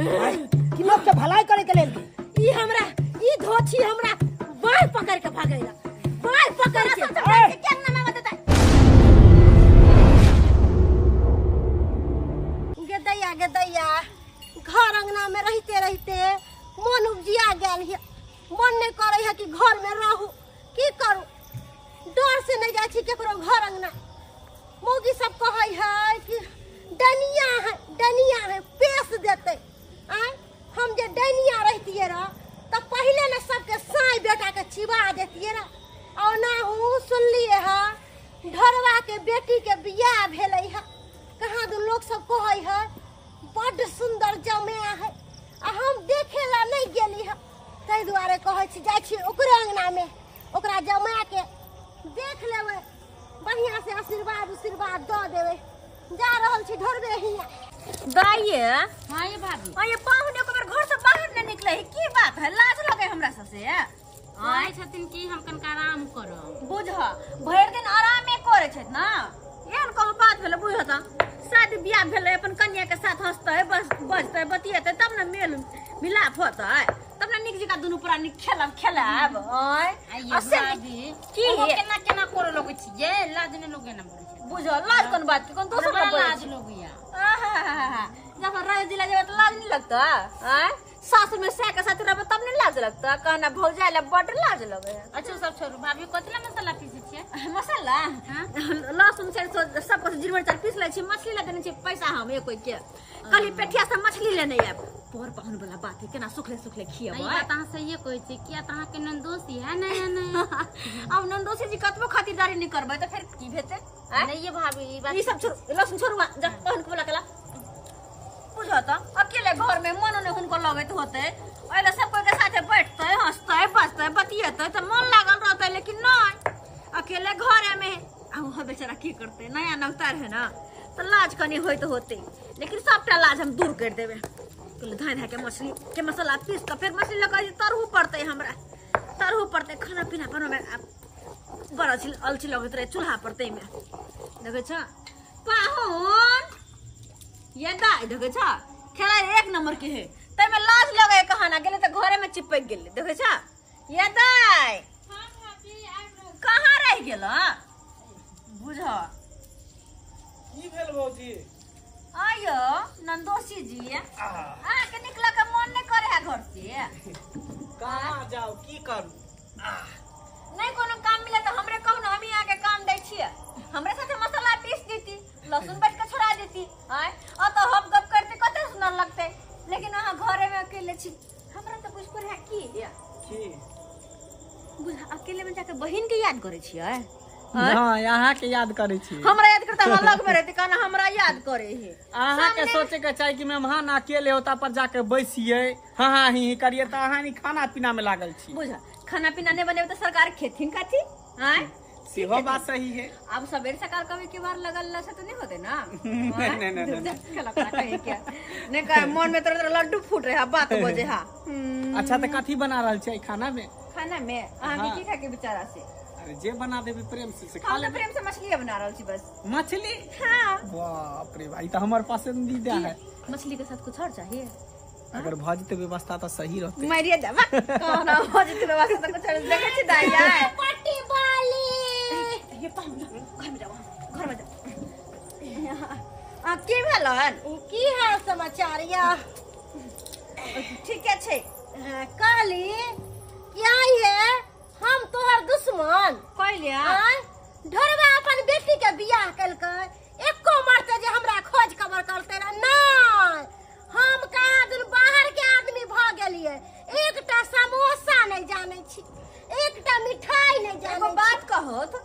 कि लोग के भलाई करे के लेल ई हमरा ई धोछी हमरा बाल पकड़ के भागैला बाल पकड़ के केना में बता गदैया घर अंगना में रहते रहते मन उपजिया गेल है मन नहीं करे है कि घर में रहू की करू डर से नहीं जाय छी केकरो घर अंगना मौगी सब कहै है कि डनिया है पेश देते आय हम जे डनिया रहतिए रह त पहले न सबके साई बेटा के चिबा देतिए रह और ना हूँ सुनलिए है ढरवा के बेटी के बियाह भेलै है कहाँ दो लोग सब कहै है बड़ सुंदर जमाया है आ हम देखे ला नहीं गेली है तै दुआरे कहै छी जाय छी ओकरे अंगना में ओकरा जमा के देख लेबै बढ़िया से आशीर्वाद द देबै जा रहल छी ढरबे हिया दाइए हां ये भाभी आ ये पाहुने को घर से बाहर नहीं निकले है की बात है लाज लगे हमरा से आय छथिन कि हम कनका आराम करब बुझ भर दिन आरामे करे छै ना एहन कहू बात भेले बुझता शादी बियाह भेले अपन कन्या के साथ हंसते बजते बतिएते तब ना मेल मिलाप होता तब ना निक जका दुनु पूरा निक खेलाब भाभी की केना केना करे लोग छी ये लाज ने लोग ना बोले छै बुझ लाज कोन बात के कोन दोसर का लाज लोग या जब रह जिला जब तो लाज नहीं लगता हैं सास में से के साथ रहब तब नहीं लाज लगता कहना भौजाई ला बड़ लाज लगे अच्छा सब छोड़ू भाभी कतला मसाला पीसे छिए मसाला लहसुन सरसों सब कुछ जीर मिर्च पीस ले छी मछली ला देने छी पैसा हम एक कोई के कली पेठिया से मछली लेने आब पर पाहुन वाला बात है केना सुखले खियाब ई बात अहाँ सही कहै छी किया त अहाँ के नंदोसी है नहीं अब नंदोसी जी कतबो खातिरदारी नहीं करबै त फिर की भेते नहीं ये भाभी ई बात ई सब छोड़ लहसुन छोड़वा जा तहन को कला बुझता अकेले घर में मन ने हुनको लगत होते ओइला सब कोई के साथे बैठते हंसते बजते बतिएते त मन लागल रहते लेकिन नहीं अकेले घरे में अब हो बेचारा की करते नया नवतार है ना तो लाज कनी होइत होते लेकिन सबटा लाज हम दूर कर देबे धान के मछली के मसाला पीस के फिर मछली लगा तरहू पड़ते हमरा तरहू पड़ते खाना पीना बनवे बड़ा अलची लगत रहे चूल्हा पड़ते में देखे छ पाहुन ये दाई देखे छ खेला एक नंबर के है तै में लाज लगे कहाना गेले त घरे में चिपक गेले देखे छ ये दाई हां भाभी आ कहां रह गेल बुझ की भेल भौजी आयो नंदोसी जी आ के निकला के मन नहीं करे है घर से कहां जाओ की करू नहीं कोनो काम मिले तो हमरे कहू ना हम यहाँ के काम दै छिए हमरे साथे मसाला पीस देती लहसुन बाट के छोड़ा देती आय आ तो हम गप करते कते सुंदर लगते लेकिन अहाँ घरे में अकेले छी हमरा तो कुछ पर है की बुझा अकेले में जाके बहिन के याद करे छिए हां यहाँ के याद करे छी हमरा याद करता हम अलग में रहते कहना हमरा याद करे है अहाँ के सोचे के चाहिए कि मेहमान अकेले होता पर जाके बैसिए हाँ ही करिए तो अहाँ नहीं खाना पीना में लागल छी बुझा खाना पीना नहीं बने तो सरकार खेथिन काथी आय सेहो बात सही है अब सवेरे सकाल कभी के बार लगल से तो नहीं होते ना नहीं खेला कहे क्या नहीं कहे मन में तो लड्डू फूट रहे बात बजे हां अच्छा तो कथी बना रहल छै खाना में आगे की खा के बेचारा से अरे जे बना देबे प्रेम से खा हम ले तो प्रेम से मछली बना रहल छी बस मछली हां बाप रे भाई तो हमार पसंदीदा है मछली के साथ कुछ और चाहिए अगर भज के व्यवस्था तो सही रहते मारिए जावा कहना भज के व्यवस्था तो कुछ और देखे छी दाइया पट्टी वाली ये पाहुन घर में जाओ घर में जाओ आ की भेलन की हाल समाचार या ठीक है छे काली क्या है हम तोहर दुश्मन कहलिया ढरवा अपन बेटी के बियाह कलकै एको मरते जे हमरा खोज खबर करते रह नहीं हम कहाँ दिन बाहर के आदमी भ गेलिए एकटा समोसा नहीं जाने छी एकटा मिठाई नहीं एगो जाने बात कहो तो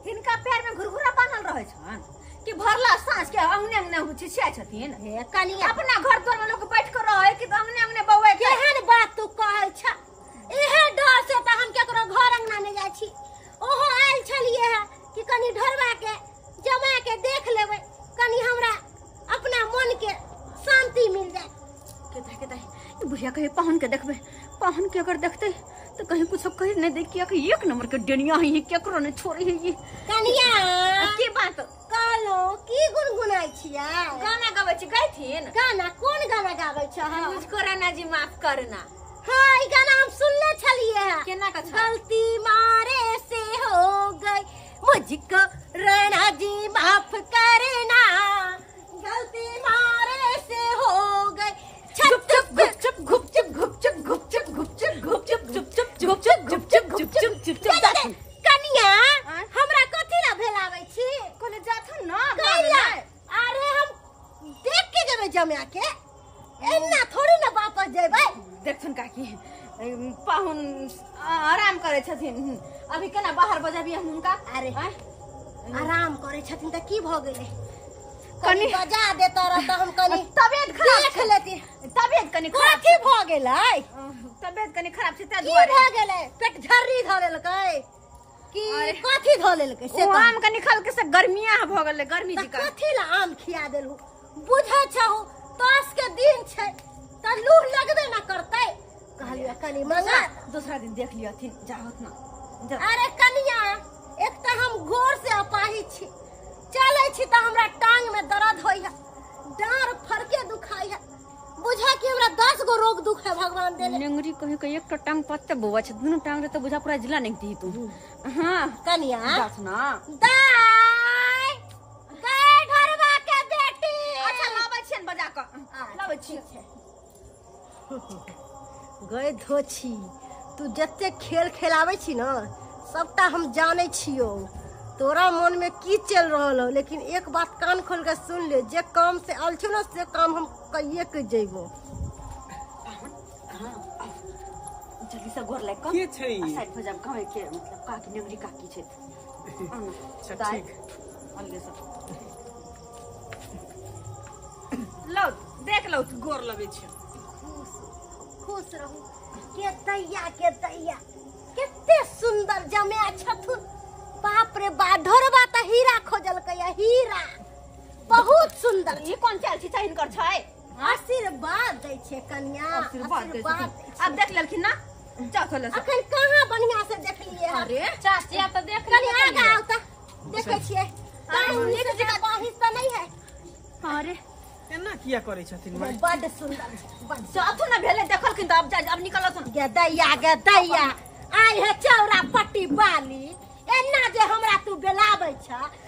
हिनका पैर में घुरघुरा बांधल रहे छन कि भरला सांस के अंगने अंगने छिछिया छथिन हे कनिया अपना घर द्वार में लोग बैठ कर रहे कि अंगने अंगने बौए केहन बात तू कहै छ एहे डर से त हम केकरो घर अंगना नहीं जाय छी ओहो आइल छलिए है कि कनी ढरवा के जमा के देख लेबै कनी हमरा अपना मन के शांति मिल जाए कहता है बुढ़िया कहे पाहुन के देखबे पाहुन के अगर देखते तो कहीं कुछ कह नहीं दे कि एक नंबर के डनिया है केकरो ने छोड़ी है ये कनिया की बात कहलो की गुनगुनाई छिया गाना गावे छी गइथिन गाना कोन गाना गाना गाबै छ मुझको राना जी माफ करना। हाँ ई गाना हम सुनले छलिए हैं। केना का छ? गलती मारे से हो गई मुझको राणा जी माफ करना, गलती मारे से हो गई छुप छुप गुप चुप गुप चुप गुप चुप गुप चुप गुप चुप गुप चुप गुप चुप गुप चुप गुप चुप गुप चुप गुप चुप कनिया हमरा कथि ला भेलाबै छी? कोने जाथुन न कैला अरे हम देख के जेबै जमिया के, एना थोड़ी ना वापस जेबै। देखथुन काकी पाहुन आराम करे छथिन, अभी केना बाहर बजाबी हम उनका। अरे आराम करे छथिन त की भ गेलै? कनी कनी बजा देता रह त हम कनी तबियत खराब देख छै। लेती। तबियत कनी खराब कथि भ गेलै? तबियत कनी खराब छै, ताहि की दुआरे भ गेलै? पेट झर्री ध लेलकै की कथि ध लेलकै से ओ कह। आम कनी खल के से गर्मिया भ गेलै, गर्मी जी त का। कथि ला आम खिया देलहु? बुझै छहु तास के दिन छै त लूह लगबे ना करतै। कहलिया कनी मंगा दूसरा दिन देख लियथिन जाहत ना। अरे कनिया एक त हम घोर से अपाहिज छी, चलै छी त हमरा टांग में दर्द होइया, डांर फरके दुखाई है, बुझा कि हमरा 10 गो रोग दुख है भगवान देले। नेंगरी कहे के एक तो टांग पत्ते बोवा छ, दुनु टांग रे तो बुझा पूरा जिला नहीं दी तू। हां कनिया जाथ ना दाई गए घरवा के बेटी। अच्छा लाबै छियन बजा क लाबै छी। गए धोछी तू जत्ते खेल खेलाबै छी न सबटा हम जानै छियो, तोरा मन में की चल रहल हो, लेकिन एक बात कान खोल के सुन ले, जे काम से आल छो ना से काम हम कइये के जइबो। जल्दी से गोर लाग के छै? साइड हो जाब गावे के, मतलब काकी नेंगरी काकी छै। अच्छा ठीक अलगे से लो देख लो गोर लगे छै। खुश रहू के दैया केते सुंदर जमे छथुन। बाप रे बा ढोरबा त हीरा खोजल कया, हीरा बहुत सुंदर। ई कोन चाल छी चाहिन कर छै? आशीर्वाद दै छै कन्या, आशीर्वाद दै छै। दै छै। अब देख लेलखिन ना जा खोले से। अखन कहाँ बढ़िया से देख लिए। अरे चाची आप तो देख कन्या आगा आओ त देखे छियै नीक जगह बाहिस त नहीं है। अरे एना किया करे छथिन माय? बड़ सुंदर छै, बड़ जाथु ना भेले देखलखिन त अब जा अब निकलथुन। गे दैया आइ है चौरा पट्टी बाली, एना जे हमरा तू बेलाबै छ,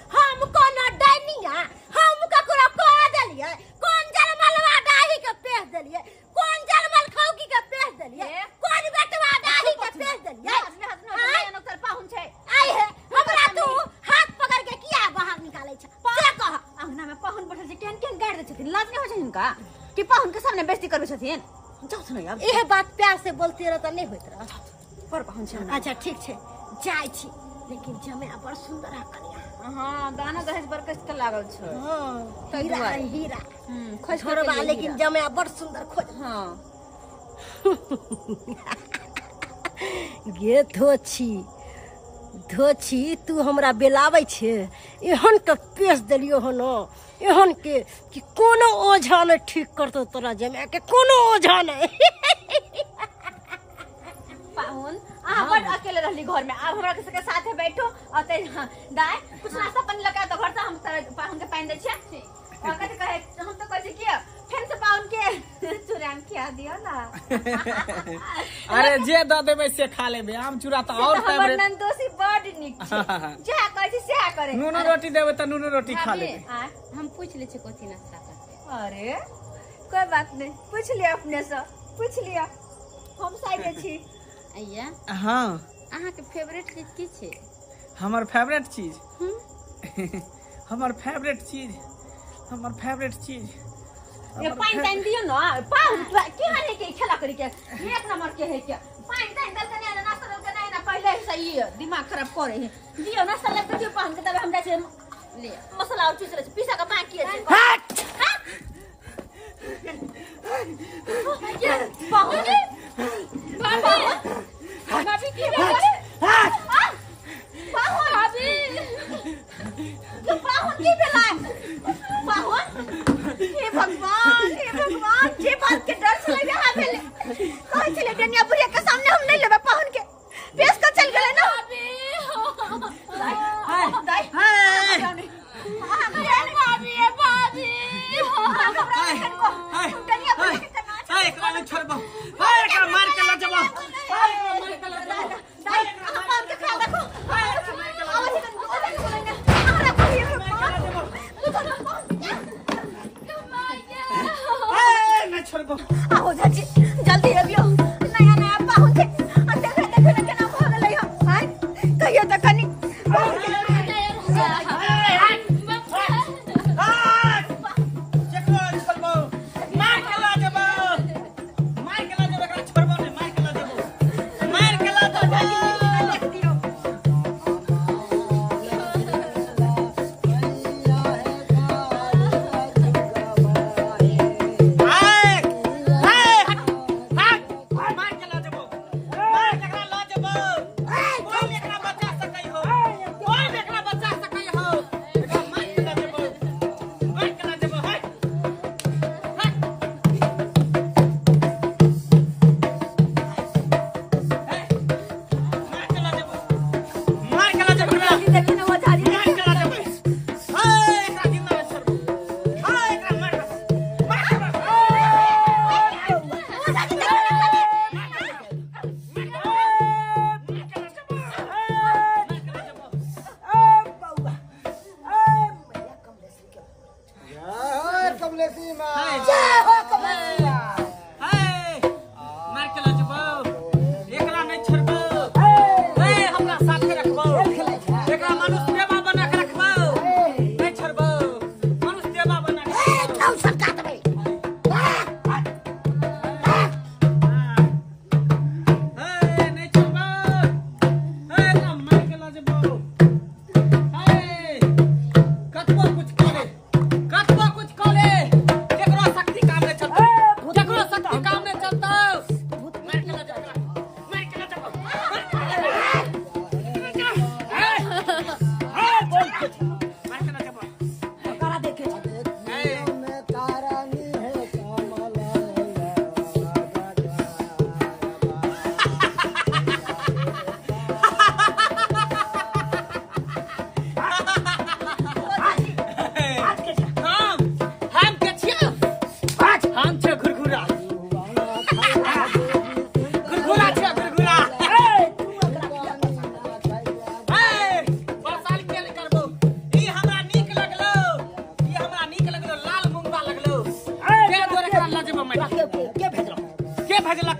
हम कोनो डैनिया हम ककरो कह देलियै? कोन जलमलवा डाही के पेश देलियै? कोन जलमल खौकी के पेश देलियै? कोन बेटवा डाही के पेश देलियै? नौकर पाहुन छै आइ है हमरा तू हाथ पकड़ के किया बाहर निकालै छ? से कह। अंगना में पाहुन बैठल छै, केन केन गाड़ दे छथिन, लाज नहीं हो छै इनका कि पाहुन के सामने बेइज्जती करबे छथिन? जाथु ना अब एहे बात प्यार से बोलते रह त नहीं होइत रह। पर पाहुन छै। अच्छा ठीक छै जाय छी, लेकिन जमे बड़ सुंदर है कन्या। हां गाना दहेज पर कस के लागल छै। हां ताहि हीरा दुआरे। है, हीरा खोज के छोड़बा, लिए लेकिन हीरा। जमे बड़ सुंदर खोज। हां गे धोछी तू हमरा बेलाबै छे, एहन के पेश देलियो हो न, एहन के कि कोनो ओझा ने ठीक करतो तोरा जमे के, कोनो ओझा नहीं। पाहुन अहाँ बड़ अकेले रहली घर में, अब हमरा के साथे बैठो और ते दाय कुछ नाश्ता पानी लगा तो घर से हम पाहुन के पानी दै छियै। और कथि कहे हम तो कहै छी कि फेन से पाहुन के चूराम खिया दियो ना। अरे जे द देबे से खा लेबे, आम चूड़ा त और हमर फेवरेट। नंदोसी बड़ निक छै, जे कहै छी से करे। नूनो रोटी देबे त नूनो रोटी खा लेबे। हम पूछ ले छी कथि नाश्ता करते। अरे कोई बात नहीं, पूछ लिया अपने से, पूछ लिया हम साइड छी। अय्या हां अहाँ के फेवरेट चीज की छै? हमर फेवरेट चीज हमर फेवरेट चीज ये पानी तानी दियो ना, पाहुन के हाने के खेला करी के एक नंबर के है के पानी तानी दल के ना नाश्ता दल के ना पहले से ही दिमाग खराब करे है। दियो नाश्ता ले के दियो पाहुन के, तब हम जाय छै ले मसाला और चीज पीसा के बाकी है। हट पाहुन भाभी की बोले? पाहुन भाभी तो पाहुन की बेला पाहुन, हे भगवान जे बात के डर से लगे हां भेले कहै छले डनिया बुढ़िया के सामने हम नहीं लेबे पाहुन के पेश कर चल गेले ना। दाई भाभी भाभी डनिया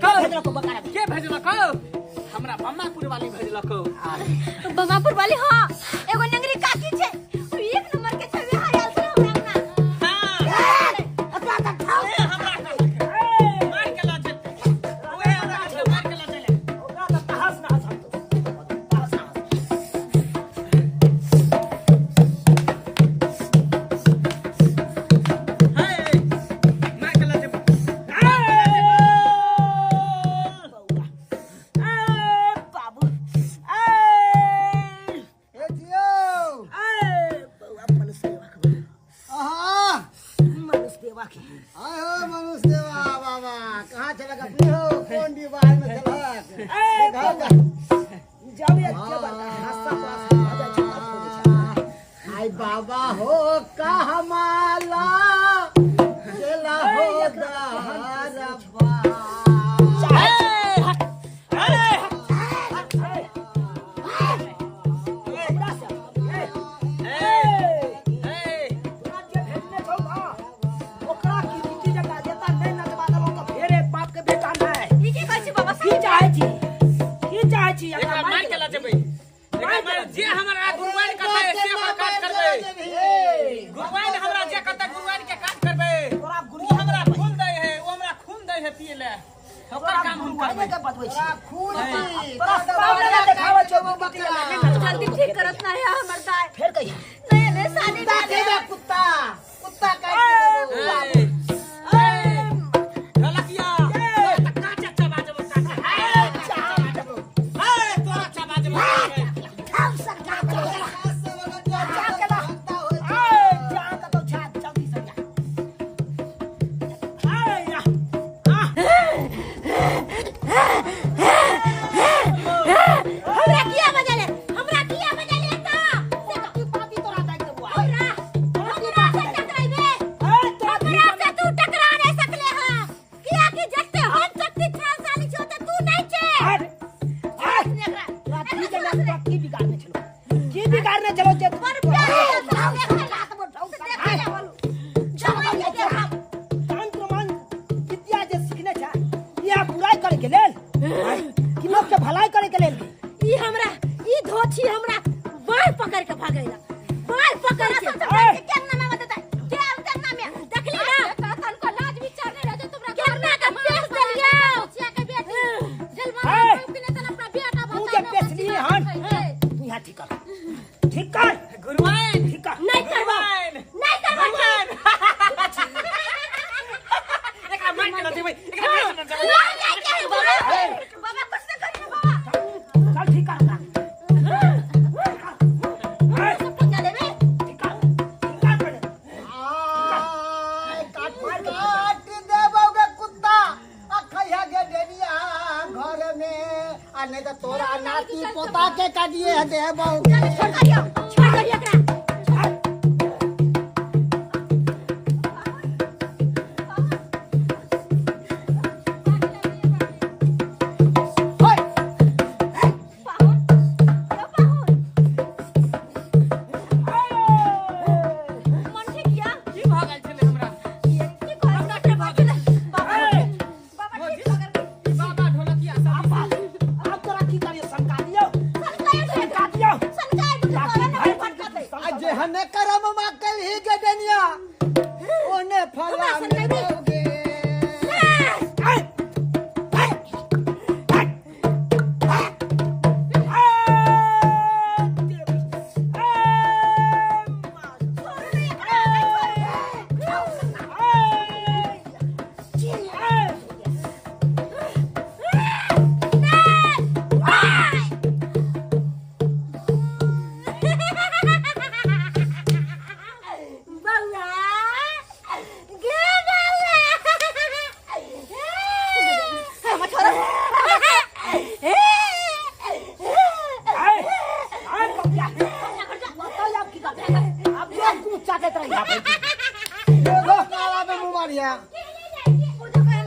भेजलको भेजलको बकारा के भेजलको हमरा बम्मापुर वाली भेजलको बमापुर वाली हां एगो नंगरी काकी छे ओ एक नंबर के छबे हाल से हमरा ना हां अपना का खाओ हमरा मार के ला चल ओए हमरा मार के ला चले ओकरा का तहस ना हस तहस ना मार के ला चल बाबू ए जियो बउआ मनुष्य देवा के आहा मनुष्य देवा के आय हो मनुष्य देवा बाबा कहाँ चलक अपने हो कौन डिवाइस में चलक जाओ ये के बात हासा पास आजा छोटा खोले आई बाबा हो कहमाला चला हो दारबा ई के कहै छी बाबा एकरा मार के ला जेबै एकरा मार जे हमरा गुरुवाइन करबै से हमरा काज करबै गुरुवाइन हमरा जे करतै गुरुवाइन के काज करबै गुरु हमरा खून दै है ओ हमरा खून दै है पिए ले ओकर काम हम करबै खून जल्दी ठीक करत ना है हमर दाई फिर कहिया नहीं नहीं शादी ना दे कुत्ता कुत्ता काट के ढलकिया तक्का चच्चा बाजबो तोरा चा बाजबो हमरा किया बजले ता पापी तोरा दाई के बुआ हमरा से टकराइबे हमरा से तू टकरा नहीं सकले हां किया कि जत्ते हम शक्ति 6 साल छी होते तू नहीं छे की बिगाड़ने चलो जे पर प्यार रात में ठोक देखे बोलू जमाई के देखा तंत्र मन विद्या जे सीखने छा या बुराई करे के लेल कि लोग के भलाई करे के लेल ई हमरा ई धोछी हमरा बाल पकड़ के भागैला बाल पकड़ के केना में बता के अंतना में देखली ना तन को लाज विचार नहीं रह जो तुमरा केना का पेश देलियो छिया के बेटी जलवा में तन अपना बेटा तू जे पेछली हन तू यहां ठीक कर गुरुवाइन ठीक कर नहीं करबो नहीं करबो एकरा मार के ला जेबै एकरा मार के ला जेबै बाबा कुछ न करियो बाबा चल ठीक कर सब पंगा लेबे ठीक कर पड़े काट देबोगे कुत्ता अखैया के डेनिया घर में आ नहीं तो तोरा नाती पोता के काटिए देबो छोड़ करियो एकरा मन ठीक किया की भागल छले हमरा की कहत के बाबा बाबा ठीक कर बाबा ढोलकिया सब अब तोरा की करियो संका दियो संकाय तो तोरा ना फटकते आज हने करम मा कल ही के डेनिया ओने फला में दोगे मारिया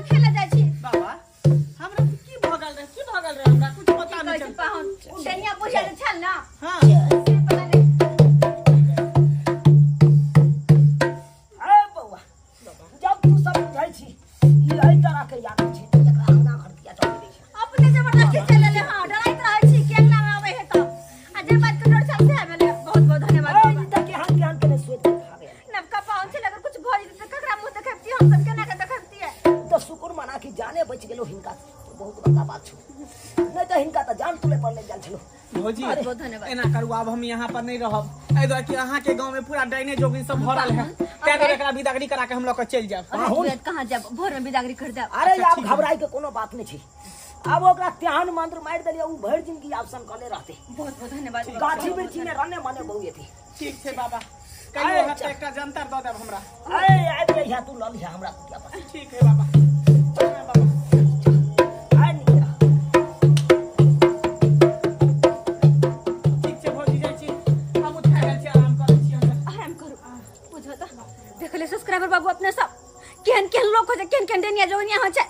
खेले जाइ छी बाबा हमरा की भागल रहे हमरा कुछ पता नहीं चल पाहुन डेनिया बुझल छल ना हां पता नहीं ए बउआ जब तू सब बुझाई छी ई एही तरह के याद छी एकरा अंगा घर भई त ककरा मुंह देखैती हम सब केना के देखैती है तो शुक्र मना कि जाने बच गेलो हिनका तो बहुत बड़का बात छो नहीं तो हिनका तो जान तुले पर ले जाल छलो भौजी बहुत धन्यवाद एना करू अब हम यहाँ पर नहीं रहब एहि दुआरे कि अहाँ के गांव में पूरा डाइने जोगिन सब भरल है तै दुआरे एकरा विदागरी करा के हम लोग चल जाब अरे कहां जाब भोर में बिदागरी कर जाब अरे आप घबराई के कोनो बात नहीं छी अब ओकरा त्यान मंत्र मार देलिए उ भर जिंदगी ऑप्शन कले रहते बहुत बहुत धन्यवाद गाछी बिरछी में रहने माने बहुए थी ठीक छे बाबा कहियो हाथ एकटा जंतर द देब हमरा अरे आबि जइहा तू ल लिहा हमरा कुटिया पर ठीक है बाबा हाँ, बाबा आइ निकला ठीक छे भौजी जाइ छी हम उठा गेल छी आराम करै छी हम आराम करू बुझो त देखले सब्सक्राइबर बाबू अपने सब केहन केहन लोग हो छै केहन केहन डेनिया जोनिया हो छै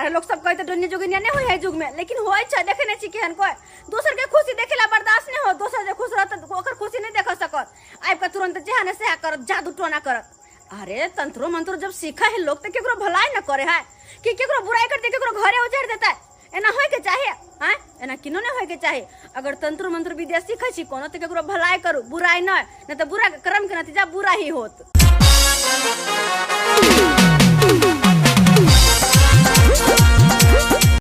अरे लोग सब कहते डोनिया जोगिनिया नहीं होय है जुग में लेकिन होय छै देखे नहीं छी केहन कोई दोसर के खुशी देखेला बर्दाश्त नहीं हो दोसर जे खुश रहत ओकर खुशी नहीं देख सकत आइ के तुरंत जेहन से करत जादू टोना करत अरे तंत्रो मंत्र जब सीखा है लोग त केकरो भलाई न करे है कि केकरो बुराई करते केकरो घरे उजाड़ देता है एना होय के चाहिए हैं एना किनो नहीं होय के चाहिए अगर तंत्र मंत्र विद्या सीखै छी कोनो त केकरो भलाई करू बुराई न त बुरा कर्म के नतीजा बुरा ही होत